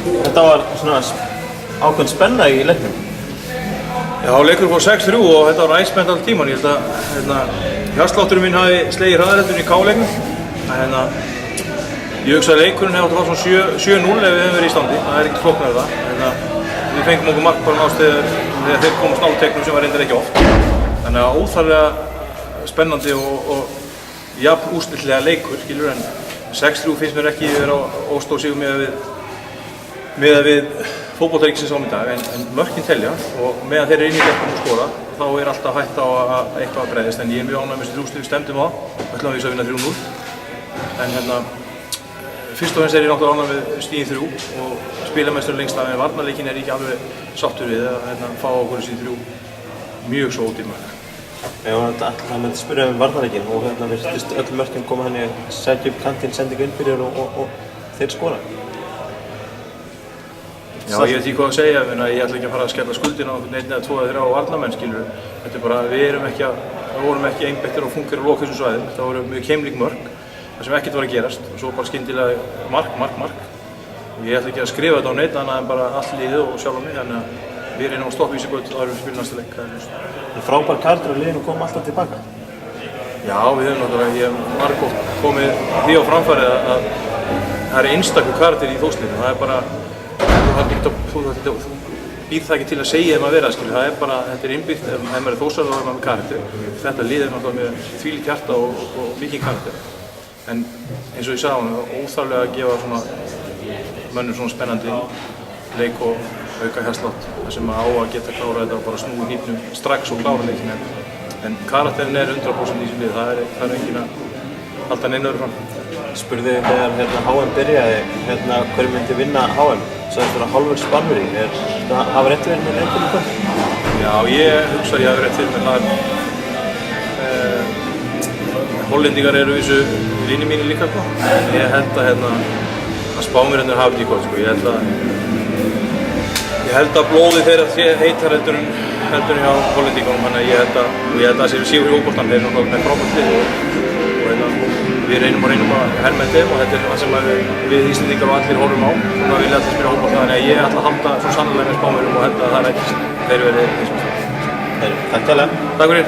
Þetta var svona ákveðin spenna í leiknum. Já, leikur fór 6-3 og þetta var æspennt allt tíman. Ég held að hjartslátturinn minn hafi slegið hraðareldurinn í K-leiknum. Ég hugsa að leikurinn hefði átt að fara svona 7-0 ef við hefum verið í standi. Það ekki flóknar það. Við fengum okkur mark bara nást þegar þeir komast náteiknum sem var reyndar ekki oft. Þannig að óþarflega spennandi og jafn úrslitlega leikur, skilur, en 6-3 finnst mér ekki vera óstóð sigur miðað við fótboltaríkisins í dag, en mörkin telja og meðan þeir inni í leiknum og skora þá alltaf hægt á að eitthvað að bregðast, en ég mjög ánægður með þessi þrjústig, við stemdum á það, ætlum við að vinna 3-0, en fyrst og fremst ég náttúrulega ánægður með stigin 3 og spilamesturinn lengst af, en varnarleikin ég ekki alveg sáttur við að fá okkur þessi 3 mjög svo ódýrmörk. Já, það myndi spyrja varnarleikinn og virtist öll mörkin koma henni sækja upp kantinn, sendingu inn fyrir og þeir skora. Já, ég veit ekki hvað að segja, ég ætla ekki að fara að skella skuldina á einn eða 2 eða 3 varnarmenn, skilur. Þetta bara, við vorum ekki einbeittir og fungir á lokþessum svæðum, þetta voru mjög keimlík mörk, þar sem ekkert var að gerast og svo bara skyndilega mark. Og ég ætla ekki að skrifa þetta á neitt annað en bara allt liðið og sjálf á mig, þannig að við reynum að stoppa í sig áður við spilum næsta leik. Frábær karakter á liðinu kom alltaf tilbaka? Já, við höfum náttúrulega, ég hef margótt komið því á framfæri að það er einstakur karakter í Þórsliðinu, það er bara þú býr það ekki til að segja þeim að vera, skilur. Það er bara, þetta er innbyggt, ef maður er Þórsar þá er maður með karakter. Þetta lið er náttúrulega með þvílíkt hjarta og mikið karakter. En eins og ég sagði hann, óþarflega að gefa svona mönnum svona spennandi leik og auka hjartslátt, þar sem maður á að geta klárað þetta og bara snúið hnífnum strax og klára leikin. En karakterin er 100% í þessu lið, það er engin að halda neina öðru fram. Spurði þegar HM byrjaði, hverju myndi vinna HM? Sagðist þetta hálfur Spánverji, hafa rétt verið með leikinn í kvöld? Já, ég hugsa að ég hafi rétt fyrir með það. Hollendingar eru vissu vinir mínir líka, en ég held að Spánverjarnir hafi ekki í kvöld, Ég held að blóðið þeirra sé heitar heldur en hjá Hollendingunum, þannig að ég held að það sé sigur í fótboltann, þeir eru náttúrulega með frábært lið og við reynum að herma þeim og þetta er það sem við Íslendingar og allir horfum á. Núna vilja allir spila fótbolta, þannig að ég ætla að halda svo sannarlega með Spánverjum og held að það rætist þeir verið heimsmeistarar. Takk fyrir. Takk fyrir.